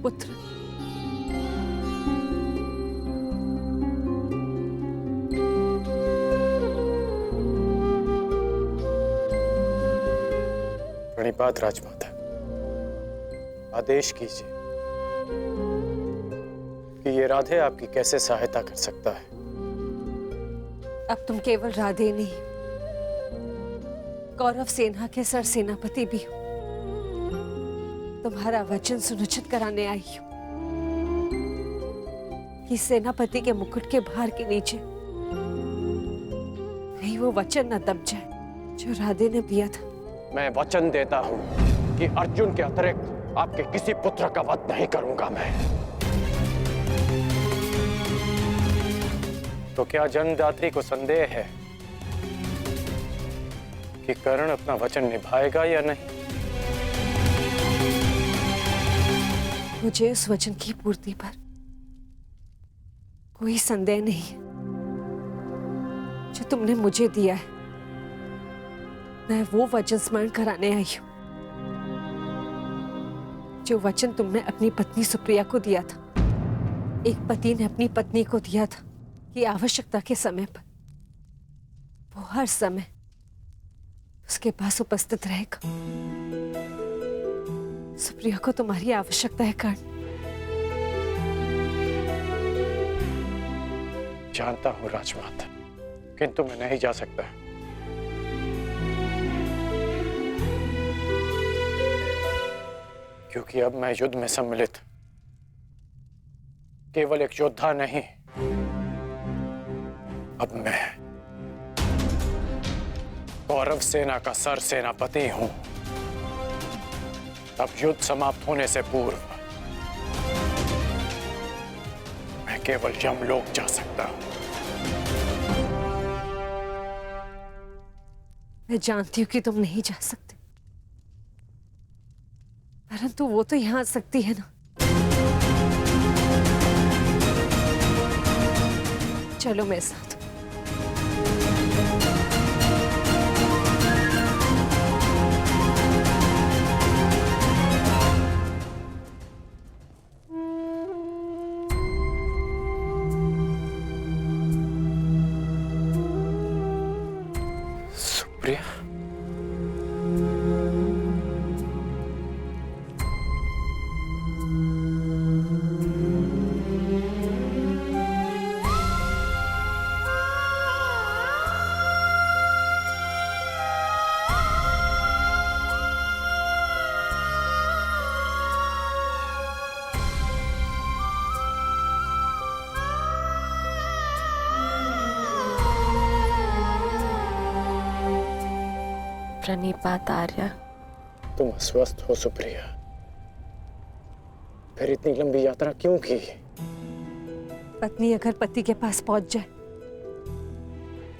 पुत्र। प्रणिपात राजमाता, आदेश कीजिए कि ये राधे आपकी कैसे सहायता कर सकता है। अब तुम केवल राधे नहीं, कौरव सेना के सर सेनापति भी हो। तुम्हारा वचन सुनिश्चित कराने आई हूं कि सेनापति के मुकुट के भार के नीचे कहीं वो वचन न दब जाए जो राधे ने दिया था। मैं वचन देता हूं कि अर्जुन के अतिरिक्त आपके किसी पुत्र का वध नहीं करूंगा मैं। तो क्या जन्मदात्री को संदेह है कि कर्ण अपना वचन निभाएगा या नहीं? मुझे उस वचन की पूर्ति पर कोई संदेह नहीं है जो तुमने मुझे दिया है। मैं वो वचन स्मरण कराने आई हूं जो वचन तुमने अपनी पत्नी सुप्रिया को दिया था। एक पति ने अपनी पत्नी को दिया था कि आवश्यकता के समय पर वो हर समय उसके पास उपस्थित रहेगा। सुप्रिया को तुम्हारी आवश्यकता है कर्ण। जानता हूं राजमाता, किंतु मैं नहीं जा सकता। क्योंकि अब मैं युद्ध में सम्मिलित केवल एक योद्धा नहीं, अब मैं कौरव सेना का सर सेनापति हूं। अब युद्ध समाप्त होने से पूर्व मैं केवल यमलोक जा सकता हूं। मैं जानती हूं कि तुम नहीं जा सकते, परंतु वो तो यहां आ सकती है ना। चलो मेरे साथ। सुप्रिया, प्रणिपात आर्या। तुम अस्वस्थ हो सुप्रिया, फिर इतनी लंबी यात्रा क्यों की? पत्नी अगर पति के पास पहुंच जाए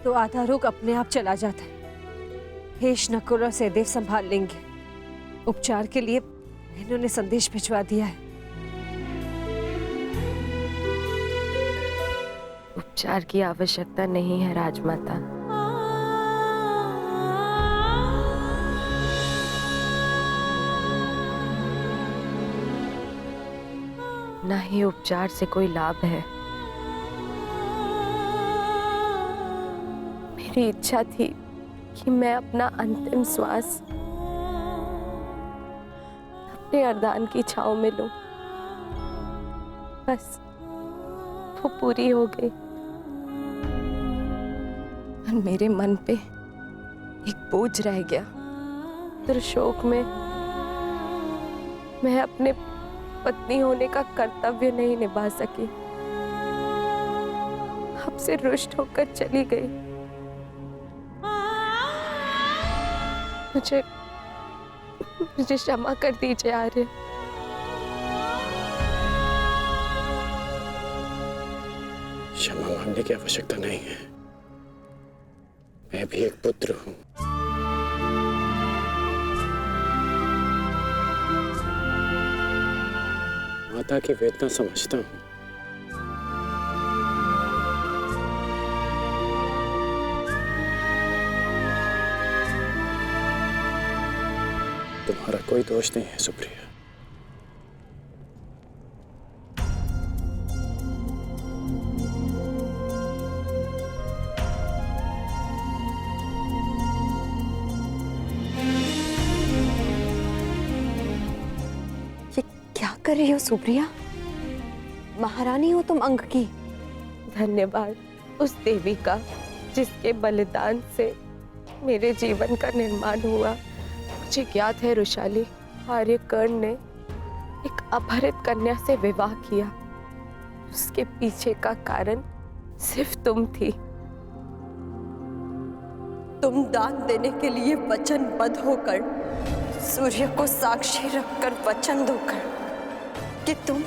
तो आधा रोग अपने आप चला जाता है। हेश, नकुल और सहदेव संभाल लेंगे। उपचार के लिए इन्होंने संदेश भिजवा दिया है। उपचार की आवश्यकता नहीं है राजमाता। ना ही उपचार से कोई लाभ है। मेरी इच्छा थी कि मैं अपना अंतिम श्वास अपने अर्धान की छांव में लूं। बस वो पूरी हो गई और मेरे मन पे एक बोझ रह गया। त्रिशोक में मैं अपने पत्नी होने का कर्तव्य नहीं निभा सकी, आपसे रुष्ट होकर चली गई। मुझे क्षमा कर दीजिए आर्य। क्षमा मांगने की आवश्यकता नहीं है। मैं भी एक पुत्र हूं। माता की वेदना समझता हूं। तुम्हारा कोई दोष नहीं है सुप्रिया। क्या कर रही हो सुप्रिया? महारानी हो तुम अंक की। धन्यवाद उस देवी का जिसके बलिदान से मेरे जीवन का निर्माण हुआ। मुझे ज्ञात है रुशाली, आर्यकर्ण ने एक अपहरित कन्या से विवाह किया। उसके पीछे का कारण सिर्फ तुम थी। तुम दान देने के लिए वचनबद्ध होकर, सूर्य को साक्षी रखकर वचन दोकर कि तुम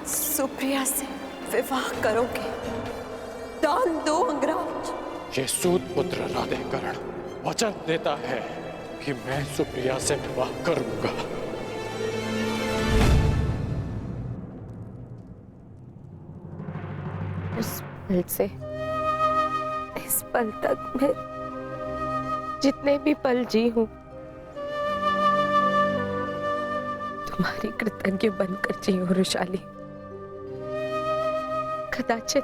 सुप्रिया से विवाह करोगे। दान दो अंगराज। ये सूत पुत्र राधेकर्ण वचन देता है कि मैं सुप्रिया से विवाह करूंगा। उस पल से इस पल तक मैं जितने भी पल जी हूं तुम्हारी कृतज्ञ बनकर जी हूं रुशाली। कदाचित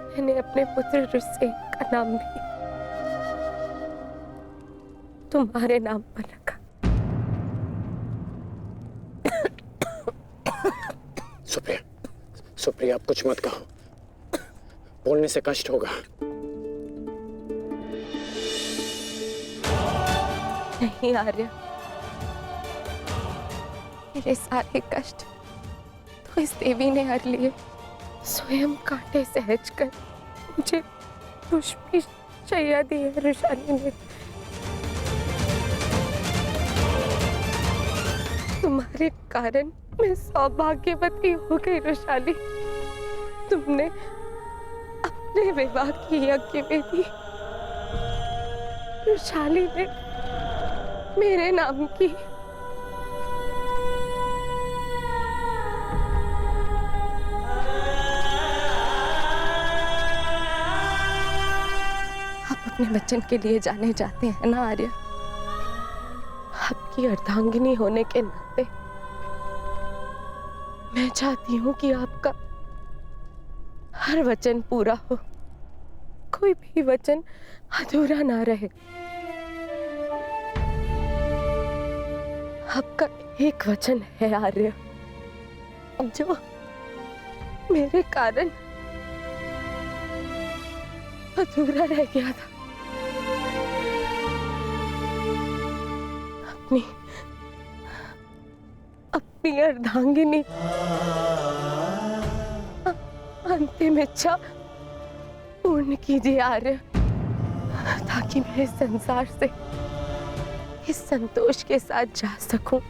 मैंने अपने पुत्र रुसेन का नाम भी तुम्हारे नाम पर रखा। सुप्रिया, सुप्रिया आप कुछ मत कहो, बोलने से कष्ट होगा। नहीं आर्य, मेरे सारे कष्ट तो इस देवी ने हर लिए। स्वयं कांटे सहज कर मुझे पुष्पी शैया दी है रुशाली ने। तुम्हारे कारण मैं सौभाग्यवती हो गई रुशाली। तुमने अपने विवाह की यज्ञ वेदी रुशाली ने मेरे नाम की। आप अपने वचन के लिए जाने जाते हैं ना आर्य। आपकी अर्धांगिनी होने के नाते मैं चाहती हूं कि आपका हर वचन पूरा हो, कोई भी वचन अधूरा ना रहे। आपका एक वचन है आर्य जो मेरे कारण अधूरा रह गया था। अपनी अर्धांगिनी अंतिम इच्छा पूर्ण कीजिए आर्य, ताकि मैं इस संसार से इस संतोष के साथ जा सकूं।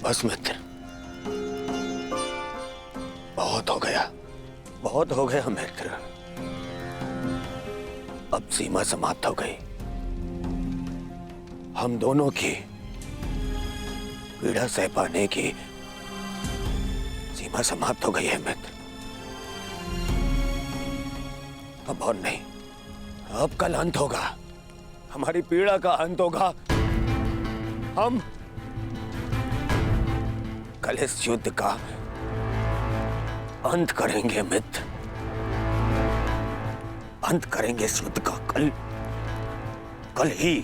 बस मित्र, बहुत हो गया मित्र। अब सीमा समाप्त हो गई। हम दोनों की पीड़ा सह पाने की सीमा समाप्त हो गई है मित्र। अब और नहीं, अब कल अंत होगा। हमारी पीड़ा का अंत होगा। हम कल इस युद्ध का अंत करेंगे मित्र, अंत करेंगे इस युद्ध का कल, कल ही।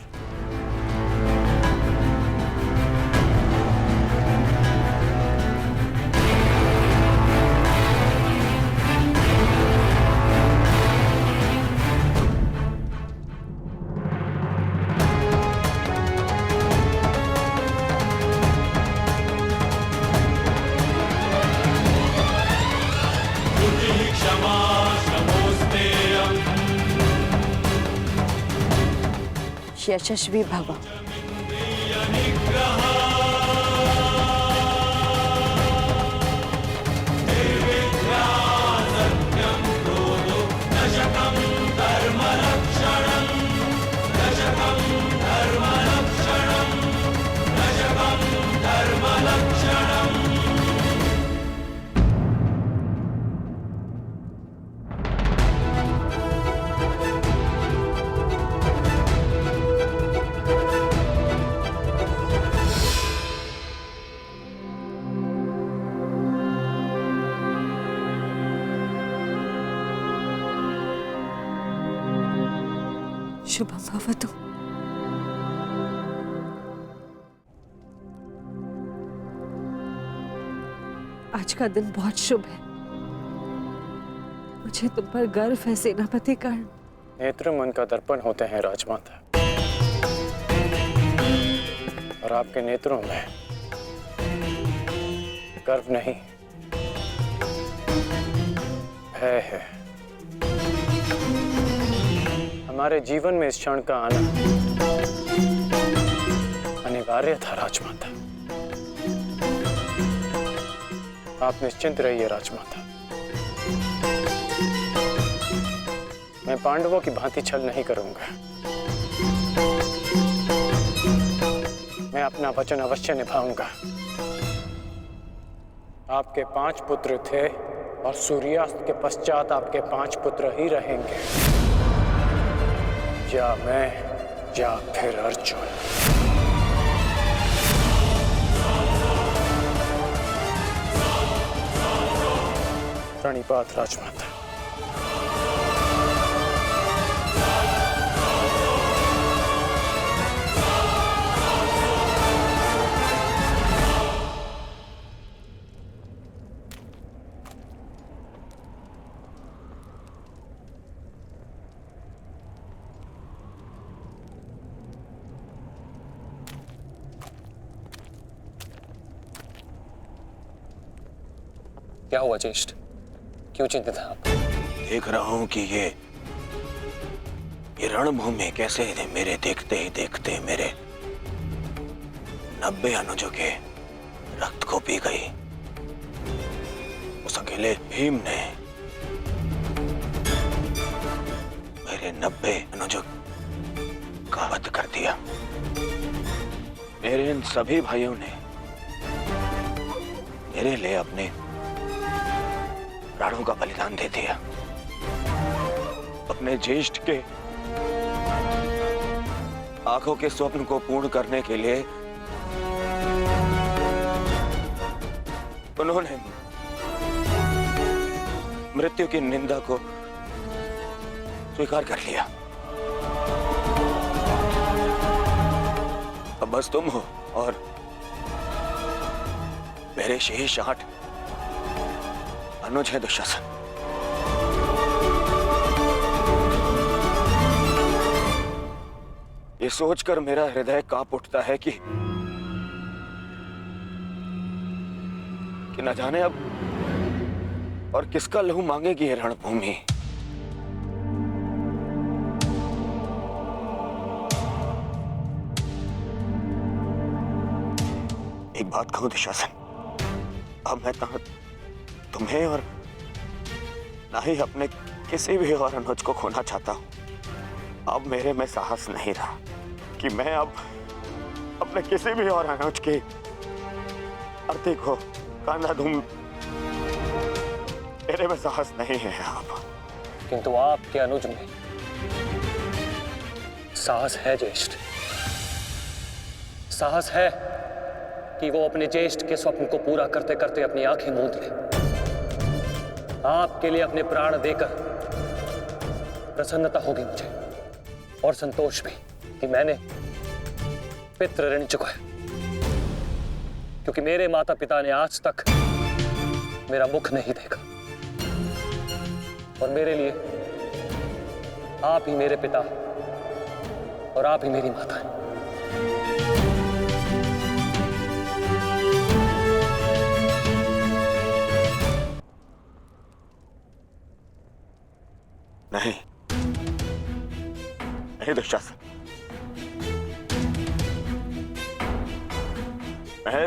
यशस्वी भव। शुभम भवतु। आज का दिन बहुत शुभ है। मुझे तुम पर गर्व है सेनापति कर्ण। नेत्र मन का दर्पण होते हैं राजमाता, और आपके नेत्रों में गर्व नहीं, भय है। हमारे जीवन में इस क्षण का आना अनिवार्य था राजमाता। आप निश्चिंत रहिए राजमाता, मैं पांडवों की भांति छल नहीं करूंगा। मैं अपना वचन अवश्य निभाऊंगा। आपके 5 पुत्र थे और सूर्यास्त के पश्चात आपके 5 पुत्र ही रहेंगे, या मैं या फिर अर्जुन। प्रणिपात राजमाता। क्या हुआ ज्येष्ठ, क्यों चिंतित हैं आप? देख रहा हूं कि ये रणभूमि कैसे मेरे देखते ही देखते मेरे 90 अनुजों के रक्त को पी गई। उस अकेले भीम ने मेरे 90 अनुजों का वध कर दिया। मेरे इन सभी भाइयों ने मेरे लिए अपने प्राणों का बलिदान दे दिया। अपने ज्येष्ठ के आंखों के स्वप्न को पूर्ण करने के लिए उन्होंने मृत्यु की निंदा को स्वीकार कर लिया। अब बस तुम हो और मेरे शेष 8 अनुज है दुशासन। ये सोचकर मेरा हृदय कांप उठता है कि न जाने अब और किसका लहू मांगेगी ये रणभूमि। एक बात कहूं दुशासन, अब मैं तुम्हें और ना ही अपने किसी भी और अनुज को खोना चाहता हूं। अब मेरे में साहस नहीं रहा कि मैं अब अपने किसी भी और अनुज की अर्थी को कांधा दूं। मेरे में साहस नहीं है अब। किंतु आपके अनुज में साहस है ज्येष्ठ, साहस है कि वो अपने ज्येष्ठ के स्वप्न को पूरा करते करते अपनी आंखें मूंद ले। आपके लिए अपने प्राण देकर प्रसन्नता होगी मुझे, और संतोष भी कि मैंने पितृ ऋण चुकाया, क्योंकि मेरे माता पिता ने आज तक मेरा मुख नहीं देखा, और मेरे लिए आप ही मेरे पिता और आप ही मेरी माता हैं। नहीं नहीं दुशासन, मैं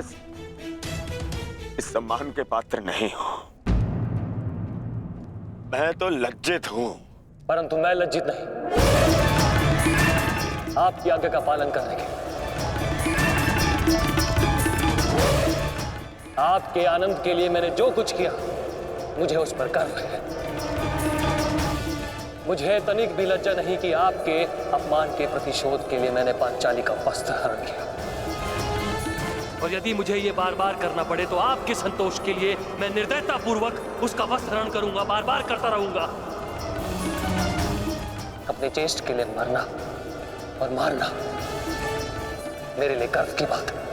इस सम्मान के पात्र नहीं हूं। मैं तो लज्जित हूं। परंतु मैं लज्जित नहीं, आपकी आज्ञा का पालन करने के, आपके आनंद के लिए मैंने जो कुछ किया मुझे उस पर गर्व है। मुझे तनिक भी लज्जा नहीं कि आपके अपमान के प्रतिशोध के लिए मैंने पांचाली का वस्त्र हरण किया, और यदि मुझे ये बार बार करना पड़े तो आपके संतोष के लिए मैं निर्दयता पूर्वक उसका वस्त्र हरण करूंगा, बार बार करता रहूंगा। अपने ज्येष्ठ के लिए मरना और मारना मेरे लिए गर्व की बात है।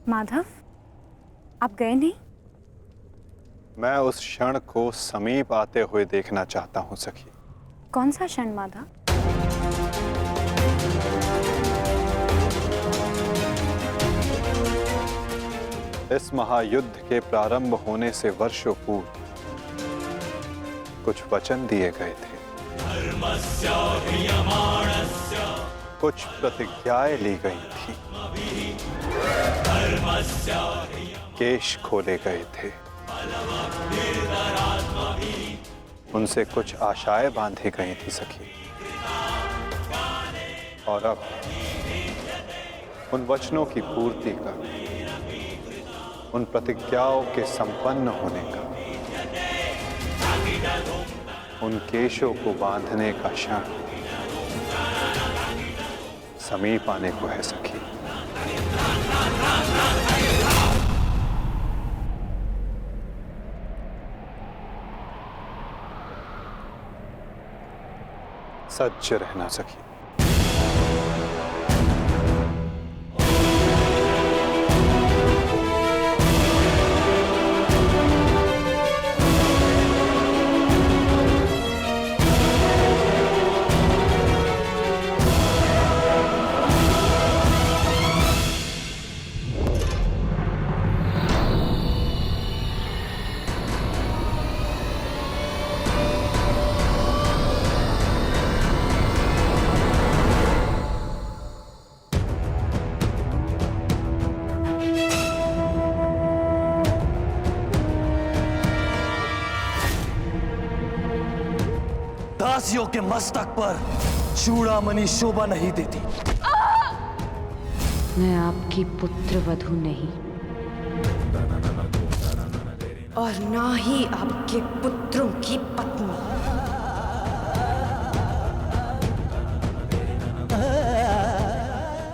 माधव, आप गए नहीं? मैं उस क्षण को समीप आते हुए देखना चाहता हूं सखी। कौन सा क्षण माधव? इस महायुद्ध के प्रारंभ होने से वर्षों पूर्व कुछ वचन दिए गए थे, कुछ प्रतिज्ञाएं ली गई थी, केश खोले गए थे, उनसे कुछ आशाएं बांधी गई थी सखी। और अब उन वचनों की पूर्ति का, उन प्रतिज्ञाओं के संपन्न होने का, उन केशों को बांधने का क्षण समीप आने को है सखी। सच्च रहना सखी। दासियों के मस्तक पर चूड़ामणि शोभा नहीं देती। मैं आपकी पुत्र वधू नहीं, और ना ही आपके पुत्रों की पत्नी।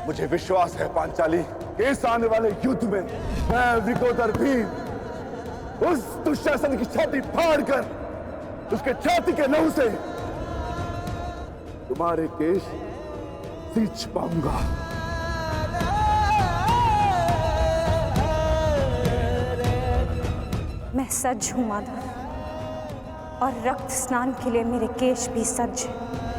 मुझे विश्वास है पांचाली, इस आने वाले युद्ध में मैं विकोदर भीम उस दुशासन की छाती फाड़कर उसके छाती के लहू से तुम्हारे केश सींच पाऊंगा। सज्ज हूँ माधा, और रक्त स्नान के लिए मेरे केश भी सज्ज हैं।